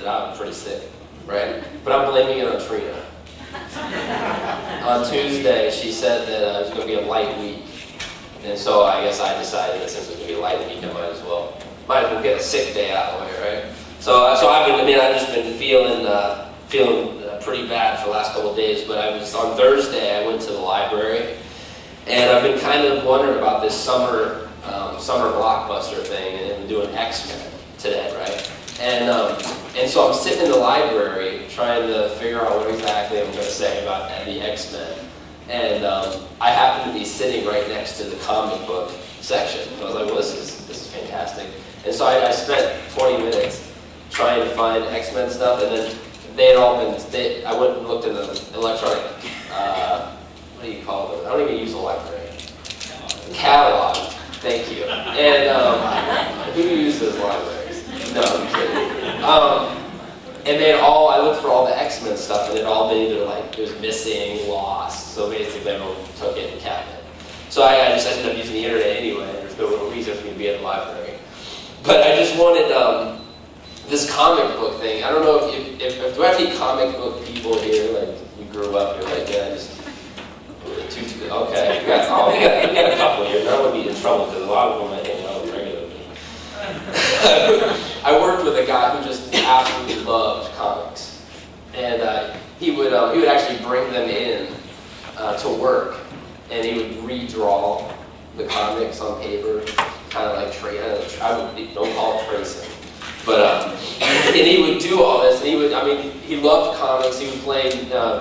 job, I'm pretty sick, right? But I'm blaming it on Trina. On Tuesday, she said that it was going to be a light week. And so I guess I decided that since it was going to be a light week, I might as well get a sick day out of the way, right? So I've just been feeling pretty bad for the last couple of days. But on Thursday, I went to the library, and I've been kind of wondering about this summer blockbuster thing, and I'm doing X-Men today, right? And so I'm sitting in the library trying to figure out what exactly I'm going to say about the X-Men. And I happened to be sitting right next to the comic book section. I was like, well, this is fantastic. And so I spent 20 minutes trying to find X-Men stuff, and then they had all been, I went and looked in the electronic, what do you call them? I don't even use a library. Catalog. Thank you. And who uses libraries? No, I'm kidding. And I looked for all the X-Men stuff, and it all been either it was missing, lost. So basically, everyone took it and kept it. So I just ended up using the internet anyway. There's no real reason for me to be at the library. But I just wanted this comic book thing. I don't know if do I have any comic book people here? Like you grew up, you're like, yeah, just okay. We got a couple here. I don't want to be in trouble because a lot of them I hang out with regularly. I worked with a guy who just absolutely loved comics, and he would actually bring them in to work, and he would redraw the comics on paper, kind of like don't call it tracing, but and he would do all this, and he loved comics. He would play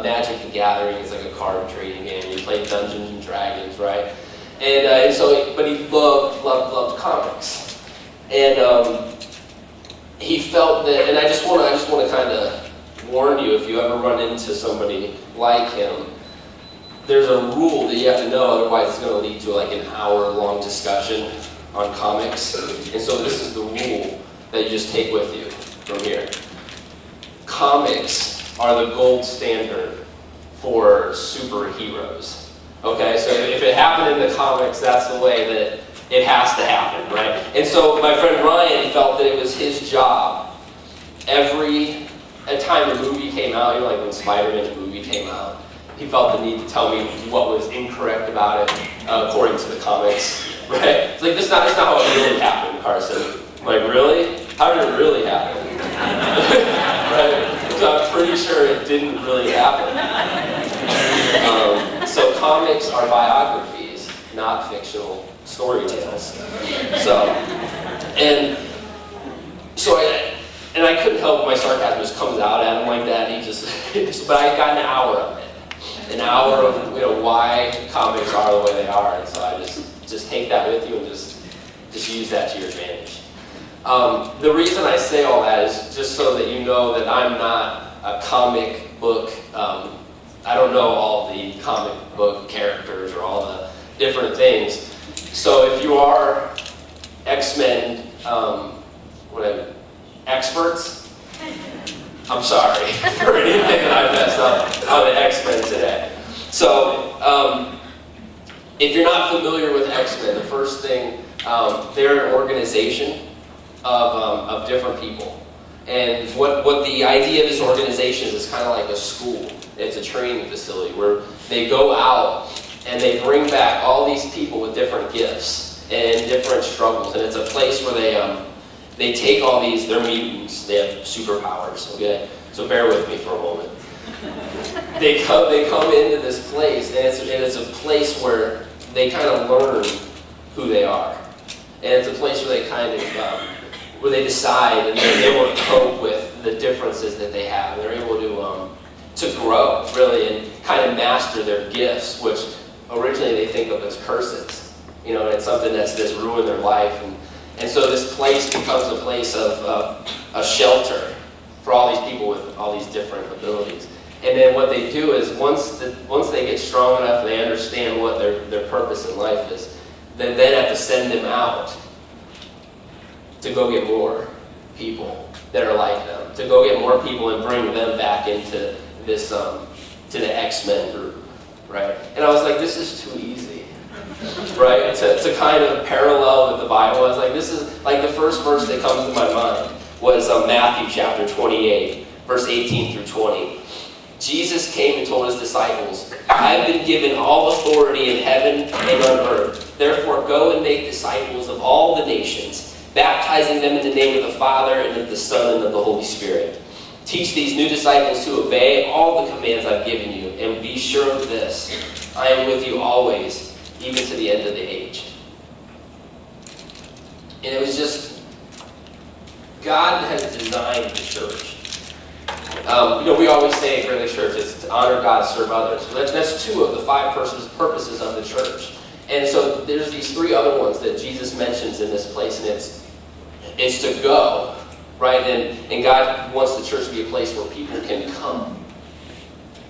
Magic the Gathering. It's like a card trading game. He played Dungeons and Dragons, right? But he loved comics. And he felt that, and I just want to kind of warn you, if you ever run into somebody like him, there's a rule that you have to know, otherwise it's going to lead to an hour-long discussion on comics. And so this is the rule that you just take with you from here. Comics are the gold standard for superheroes. Okay, so if it happened in the comics, that's the way that it has to happen, right? And so my friend Ryan felt that it was his job every time a movie came out, like when Spider-Man movie came out, he felt the need to tell me what was incorrect about it according to the comics, right? It's like, that's not how it really happened, Karson. Like, really? How did it really happen? Right? So I'm pretty sure it didn't really happen. So comics are biographies, not fictional story tales. And I couldn't help my sarcasm just comes out at him like that. But I got an hour of it, an hour of why comics are the way they are, and so I just take that with you and just use that to your advantage. The reason I say all that is just so that you know that I'm not a comic book. I don't know all the comic book characters or all the different things. So if you are X-Men, experts, I'm sorry for anything that I messed up on the X-Men today. So if you're not familiar with X-Men, the first thing, they're an organization of different people. And what the idea of this organization is kind of like a school. It's a training facility where they go out and they bring back all these people with different gifts and different struggles. And it's a place where they take all these, they're mutants, they have superpowers, okay? So bear with me for a moment. They come into this place, and it's a place where they kind of learn who they are. And it's a place where they kind of, where they decide and they're able to cope with the differences that they have. They're able to grow, really, and kind of master their gifts, which originally they think of as curses. And it's something that's ruined their life. And so this place becomes a place of a shelter for all these people with all these different abilities. And then what they do is once they get strong enough and they understand what their purpose in life is, then they have to send them out to go get more people that are like them, to go get more people and bring them back into this to the X-Men group, right? And I was like, this is too easy, right? To kind of parallel with the Bible. I was like, this is like the first verse that comes to my mind was Matthew chapter 28, verse 18 through 20. Jesus came and told his disciples, I have been given all authority in heaven and on earth. Therefore go and make disciples of all the nations, baptizing them in the name of the Father and of the Son and of the Holy Spirit. Teach these new disciples to obey all the commands I've given you, and be sure of this, I am with you always, even to the end of the age. And it was just, God has designed the church. We always say at Great Church, it's to honor God, serve others. So that's two of the five purposes of the church. And so there's these three other ones that Jesus mentions in this place, and it's to go, right? And God wants the church to be a place where people can come.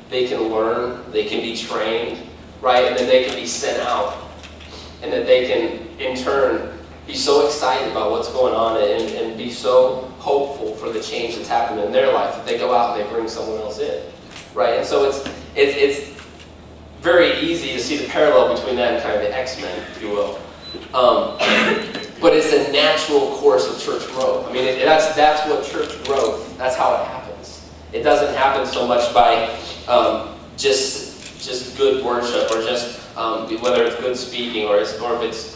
They can learn, they can be trained, right? And then they can be sent out. And that they can, in turn, be so excited about what's going on and be so hopeful for the change that's happening in their life that they go out and they bring someone else in, right? And so it's very easy to see the parallel between that and kind of the X-Men, if you will. But it's a natural course of church growth. I mean, that's what church growth, that's how it happens. It doesn't happen so much by just good worship or just whether it's good speaking or if it's,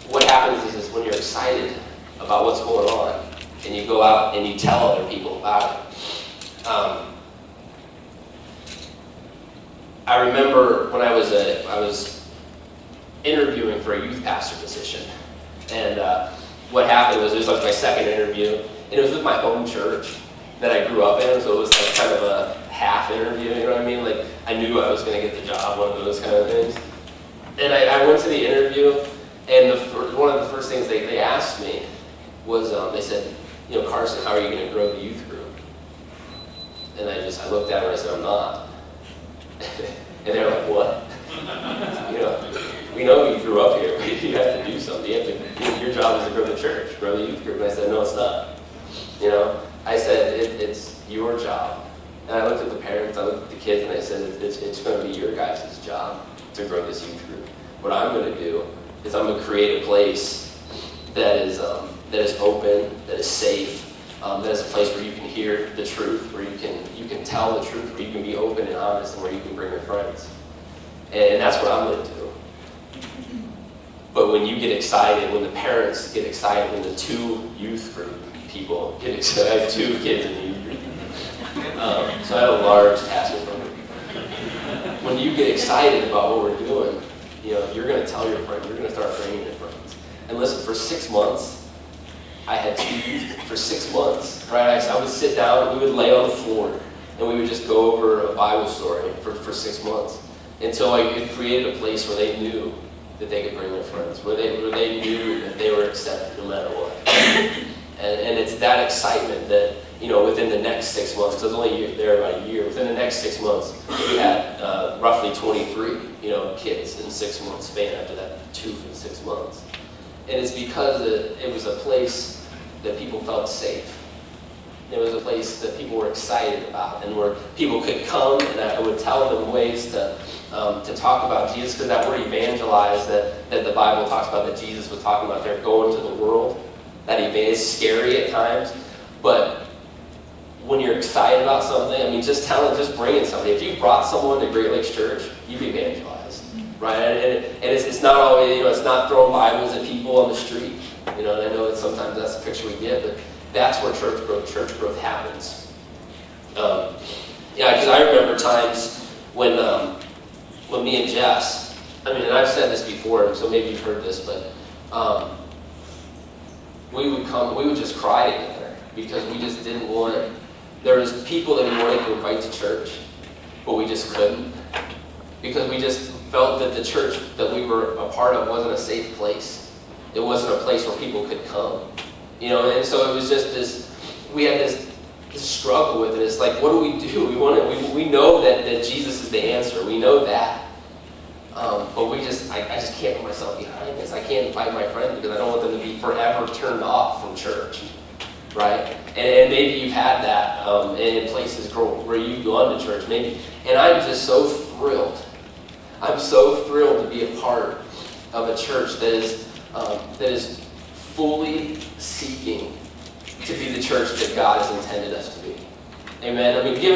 what happens is when you're excited about what's going on and you go out and you tell other people about it. I remember when I was interviewing for a youth pastor position, and what happened was it was like my second interview, and it was with my home church that I grew up in, so it was like kind of a half interview, you know what I mean? Like I knew I was going to get the job, one of those kind of things. And I went to the interview, and one of the first things they asked me was, they said, Karson, how are you going to grow the youth group? And I looked at her and I said, I'm not. And they're like, what? We know you grew up here. You have to do something. Your job is to grow the church, grow the youth group. And I said, no, it's not. I said, it's your job. And I looked at the parents, I looked at the kids, and I said, it's going to be your guys' job to grow this youth group. What I'm going to do is I'm going to create a place that is open, that is safe, that is a place where you can hear the truth, where you can tell the truth, where you can be open and honest, and where you can bring your friends. And that's what I'm going to do. But when you get excited, when the parents get excited, when the two youth group people get excited, I have two kids in the youth group, so I have a large task in front of me. When you get excited about what we're doing, you're going to tell your friends, you're going to start bringing your friends. And listen, for 6 months, I had two youth for 6 months, right? I would sit down, and we would lay on the floor, and we would just go over a Bible story for 6 months until I created a place where they knew that they could bring their friends, where they knew that they were accepted no matter what. And it's that excitement that, within the next 6 months, because I was only there about a year, within the next 6 months, we had roughly 23, kids in 6 months span. After that, 2 for 6 months. And it's because it was a place that people felt safe. It was a place that people were excited about, and where people could come, and I would tell them ways to talk about Jesus, because that word evangelize that the Bible talks about, that Jesus was talking about there, going to the world, that is scary at times, but when you're excited about something, just bringing somebody. If you brought someone to Great Lakes Church, you've evangelized, right? And it's not always, it's not throwing Bibles at people on the street, and I know that sometimes that's the picture we get, but that's where church growth happens. Because I remember times when me and Jess, and I've said this before, so maybe you've heard this, but we would just cry together because we just didn't want. There was people that we wanted to invite to church, but we just couldn't, because we just felt that the church that we were a part of wasn't a safe place. It wasn't a place where people could come, and so it was just this. We had this struggle with it. It's like, what do? We know that Jesus is the answer. We know that, but I just can't put myself behind this. I can't invite my friends because I don't want them to be forever turned off from church, right? And maybe you've had that in places where you've gone to church, maybe. And I'm just so thrilled. I'm so thrilled to be a part of a church that is fully seeking to be the church that God has intended us to be. Amen. I mean, give it up.